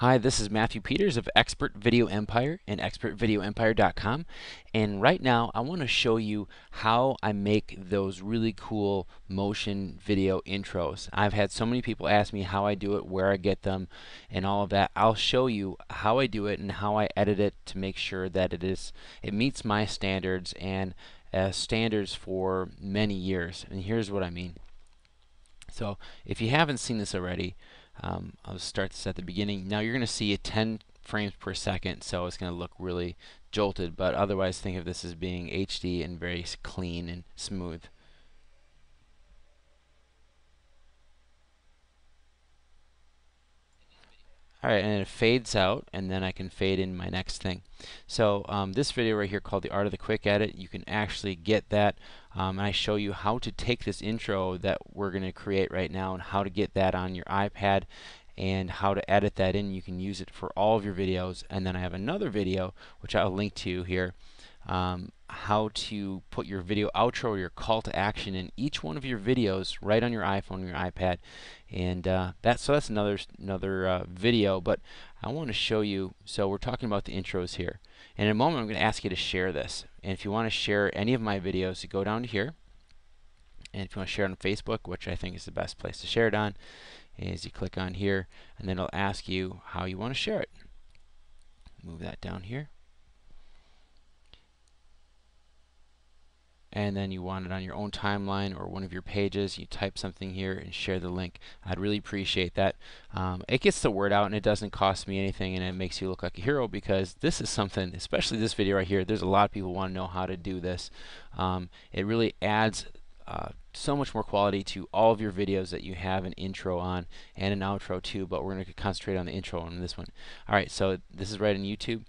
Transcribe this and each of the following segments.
Hi, this is Matthew Peters of Expert Video Empire and expertvideoempire.com, and right now I want to show you how I make those really cool motion video intros. I've had so many people ask me how I do it, where I get them, and all of that. I'll show you how I do it and how I edit it to make sure that it meets my standards and standards for many years. And here's what I mean. So if you haven't seen this already, I'll start this at the beginning. Now you're going to see 10 frames per second, so it's going to look really jolted, but otherwise think of this as being HD and very clean and smooth. Alright, and it fades out, and then I can fade in my next thing. So this video right here called The Art of the Quick Edit, you can actually get that, and I show you how to take this intro that we're going to create right now and how to get that on your iPad and how to edit that in. You can use it for all of your videos, and then I have another video which I'll link to here, how to put your video outro or your call to action in each one of your videos right on your iPhone or your iPad, and that's another video. But I want to show you. So we're talking about the intros here, and in a moment I'm going to ask you to share this. And if you want to share any of my videos, you go down to here, and if you want to share it on Facebook, which I think is the best place to share it on, is you click on here, and then it'll ask you how you want to share it. Move that down here. And then you want it on your own timeline or one of your pages, you type something here and share the link. I'd really appreciate that. It gets the word out and it doesn't cost me anything, and it makes you look like a hero, because this is something, especially this video right here, there's a lot of people who want to know how to do this. It really adds so much more quality to all of your videos that you have an intro on and an outro too, but we're going to concentrate on the intro on this one. Alright, so this is right on YouTube,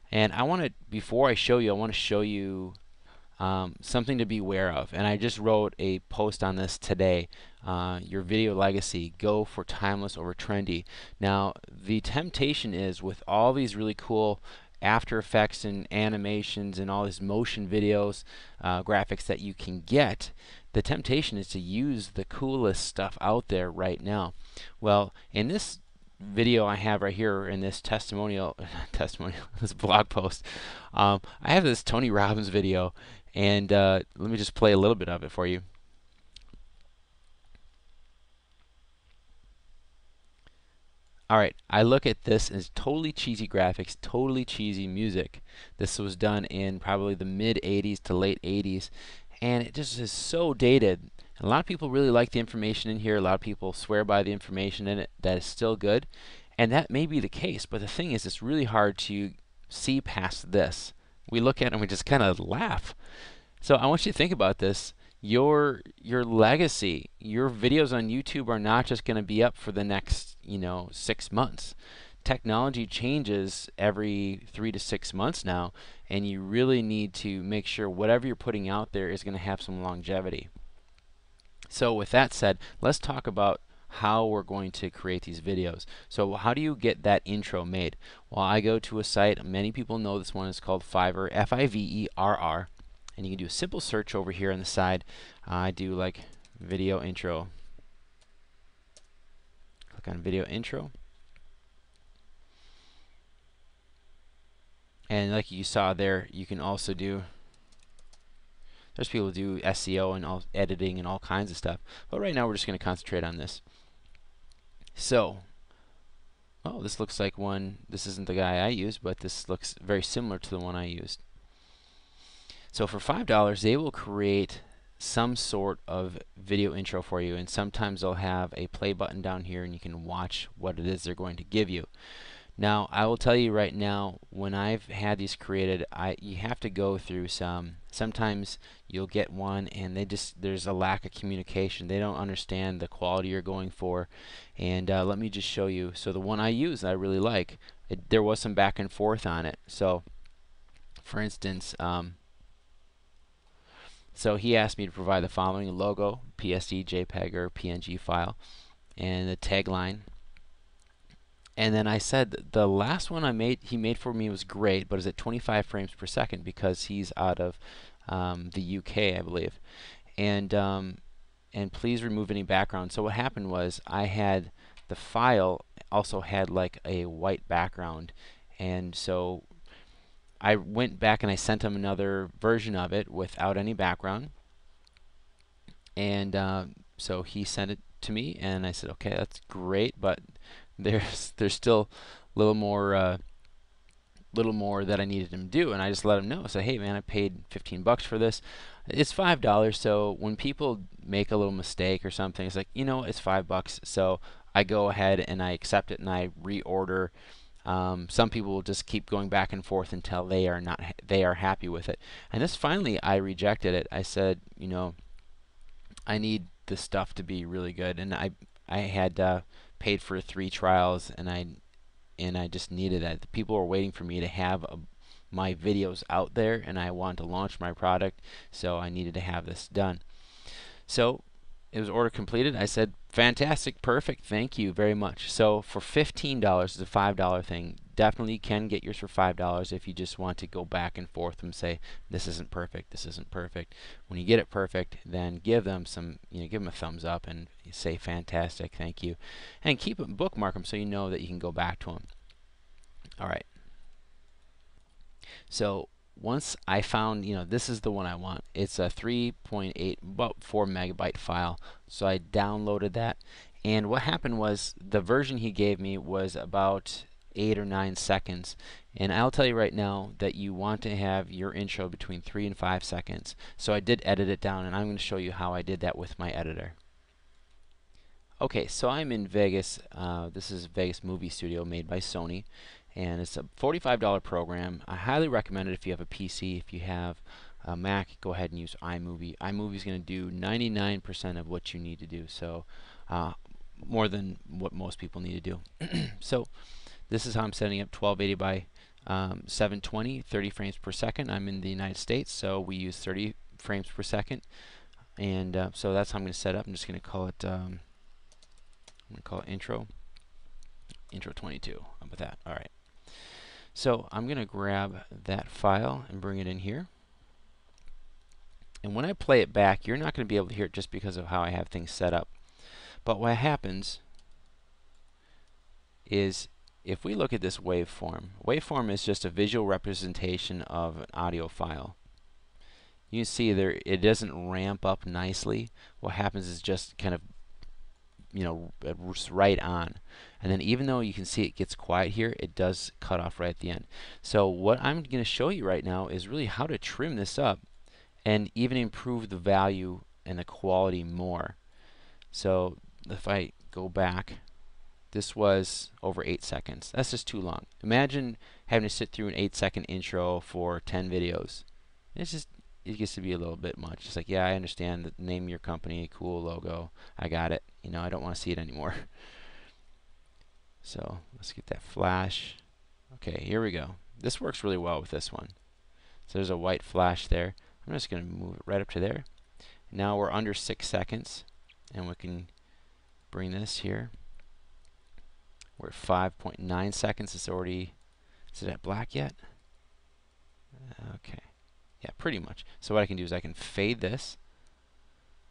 and before I show you, I want to show you something to be aware of. And I just wrote a post on this today. Your video legacy, go for timeless over trendy. Now the temptation is, with all these really cool After Effects and animations and all these motion videos, graphics that you can get, the temptation is to use the coolest stuff out there right now. Well, in this video I have right here, in this testimonial, this blog post, I have this Tony Robbins video, and let me just play a little bit of it for you. Alright, I look at this as totally cheesy graphics, totally cheesy music. This was done in probably the mid 80s to late 80s, and it just is so dated. A lot of people really like the information in here. A lot of people swear by the information in it that is still good, and that may be the case, but the thing is, it's really hard to see past this. We look at it and we just kind of laugh. So I want you to think about this. Your legacy, your videos on YouTube are not just going to be up for the next 6 months. Technology changes every 3 to 6 months now, and you really need to make sure whatever you're putting out there is going to have some longevity. So with that said, let's talk about how we're going to create these videos. So how do you get that intro made? Well, I go to a site, many people know this one, is called Fiverr, Fiverr, and you can do a simple search over here on the side. I do like video intro. Click on video intro, and like you saw there, you can also do, there's people who do SEO and all editing and all kinds of stuff, but right now we're just going to concentrate on this. So, oh, this looks like one. This isn't the guy I used, but this looks very similar to the one I used. So for $5, they will create some sort of video intro for you, and sometimes they'll have a play button down here and you can watch what it is they're going to give you. Now I will tell you right now, when I've had these created, you have to go through sometimes you'll get one and there's a lack of communication. They don't understand the quality you're going for, and let me just show you. So the one I use, I really like, there was some back and forth on it. So for instance, so he asked me to provide the following: logo, PSD, JPEG, or PNG file, and the tagline. And then I said the last one he made for me was great, but is at 25 frames per second because he's out of the UK, I believe. And please remove any background. So what happened was I had the file also had like a white background, and so I went back and I sent him another version of it without any background, and so he sent it to me, and I said, okay, that's great, but there's still a little more that I needed him to do, and I just let him know. I said, hey man, I paid 15 bucks for this. It's $5, so when people make a little mistake or something, it's like, it's $5, so I go ahead and I accept it and I reorder. Some people will just keep going back and forth until they are happy with it. And this finally, I rejected it. I said, I need this stuff to be really good, and I had paid for 3 trials, and I just needed that. The people were waiting for me to have my videos out there, and I wanted to launch my product, so I needed to have this done. So it was order completed. I said, fantastic, perfect, thank you very much. So for $15, it's a $5 thing. Definitely can get yours for $5 if you just want to go back and forth and say, this isn't perfect, this isn't perfect. When you get it perfect, then give them give them a thumbs up and say, fantastic, thank you. And keep them, bookmark them so you know that you can go back to them. All right. So once I found, this is the one I want. It's a 3.8, about 4 megabyte file. So I downloaded that, and what happened was the version he gave me was about 8 or 9 seconds. And I'll tell you right now that you want to have your intro between 3 and 5 seconds. So I did edit it down, and I'm going to show you how I did that with my editor. Okay, so I'm in Vegas. This is Vegas Movie Studio made by Sony, and it's a $45 program. I highly recommend it if you have a PC. If you have a Mac, go ahead and use iMovie. iMovie is going to do 99% of what you need to do, so more than what most people need to do. So this is how I'm setting up 1280 by 720, 30 frames per second. I'm in the United States, so we use 30 frames per second, and so that's how I'm going to set up. I'm just going to call it intro 22. How about that? All right. So I'm going to grab that file and bring it in here. And when I play it back, you're not going to be able to hear it just because of how I have things set up. But what happens is if we look at this waveform is just a visual representation of an audio file. You can see there it doesn't ramp up nicely. What happens is just kind of right on, and then even though you can see it gets quiet here, it does cut off right at the end. So what I'm going to show you right now is really how to trim this up and even improve the value and the quality more. So if I go back, this was over 8 seconds. That's just too long. Imagine having to sit through an 8-second intro for 10 videos. It gets to be a little bit much. It's like, yeah, I understand the name of your company, cool logo, I got it. I don't want to see it anymore. So let's get that flash. Okay, here we go. This works really well with this one. So there's a white flash there. I'm just going to move it right up to there. Now we're under 6 seconds, and we can bring this here. We're at 5.9 seconds. It's already, is it at black yet? Okay. Yeah, pretty much. So what I can do is I can fade this.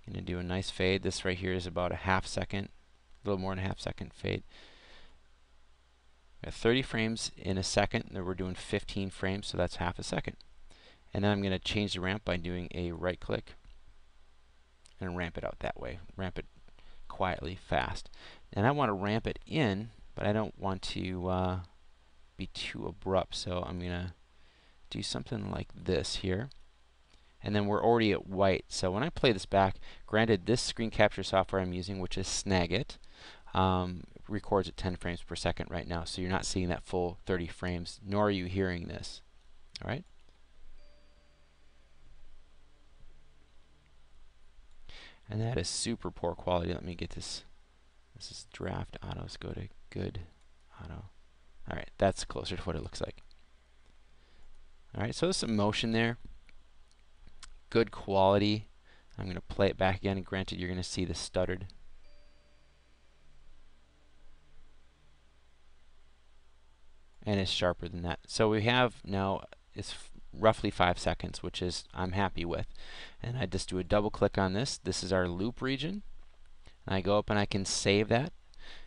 I'm going to do a nice fade. This right here is about a half second, a little more than a half second fade. We have 30 frames in a second. Then we're doing 15 frames, so that's half a second. And then I'm going to change the ramp by doing a right click and ramp it out that way. Ramp it quietly, fast. And I want to ramp it in, but I don't want to be too abrupt, so I'm going to do something like this here. And then we're already at white, so when I play this back, granted this screen capture software I'm using, which is Snagit, records at 10 frames per second right now, so you're not seeing that full 30 frames, nor are you hearing this. Alright? And that is super poor quality. Let me get this. This is draft auto. Let's go to good auto. Alright, that's closer to what it looks like. Alright, so there's some motion there. Good quality. I'm going to play it back again, and granted you're going to see the stuttered. And it's sharper than that. So we have now, it's roughly 5 seconds, which is I'm happy with. And I just do a double click on this. This is our loop region. And I go up and I can save that.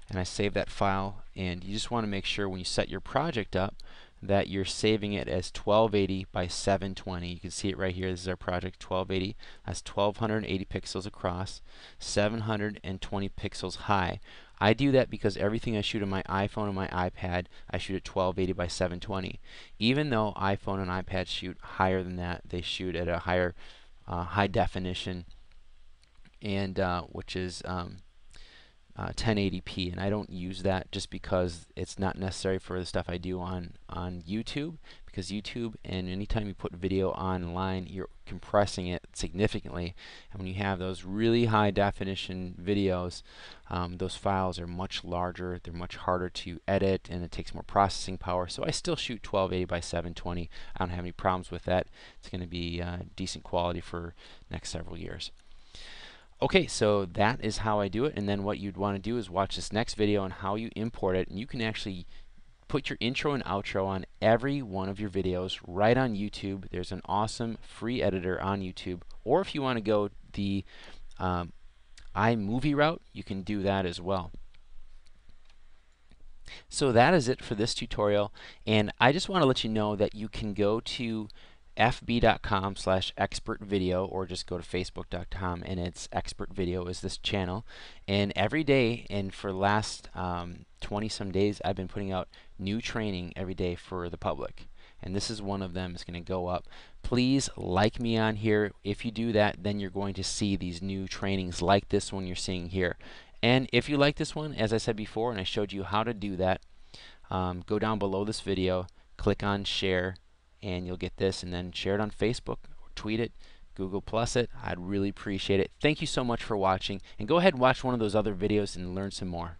and I save that file. And you just want to make sure when you set your project up that you're saving it as 1280 by 720. You can see it right here. This is our project 1280. That's 1280 pixels across, 720 pixels high. I do that because everything I shoot on my iPhone and my iPad, I shoot at 1280 by 720. Even though iPhone and iPad shoot higher than that, they shoot at a higher high definition, and which is 1080p, and I don't use that just because it's not necessary for the stuff I do on YouTube, because YouTube, and anytime you put video online, you're compressing it significantly, and when you have those really high definition videos, those files are much larger, they're much harder to edit, and it takes more processing power. So I still shoot 1280 by 720. I don't have any problems with that. It's going to be decent quality for next several years. Okay, so that is how I do it, and then what you'd want to do is watch this next video on how you import it, and you can actually put your intro and outro on every one of your videos right on YouTube. There's an awesome free editor on YouTube, or if you want to go the iMovie route, you can do that as well. So that is it for this tutorial, and I just want to let you know that you can go to fb.com/expertvideo, or just go to facebook.com, and it's expert video is this channel, and every day, and for the last 20 some days, I've been putting out new training every day for the public, and this is one of them. It's going to go up. Please like me on here. If you do that, then you're going to see these new trainings like this one you're seeing here. And if you like this one, as I said before, and I showed you how to do that, go down below this video, click on share, and you'll get this, and then share it on Facebook, or tweet it, Google Plus it. I'd really appreciate it. Thank you so much for watching, and go ahead and watch one of those other videos and learn some more.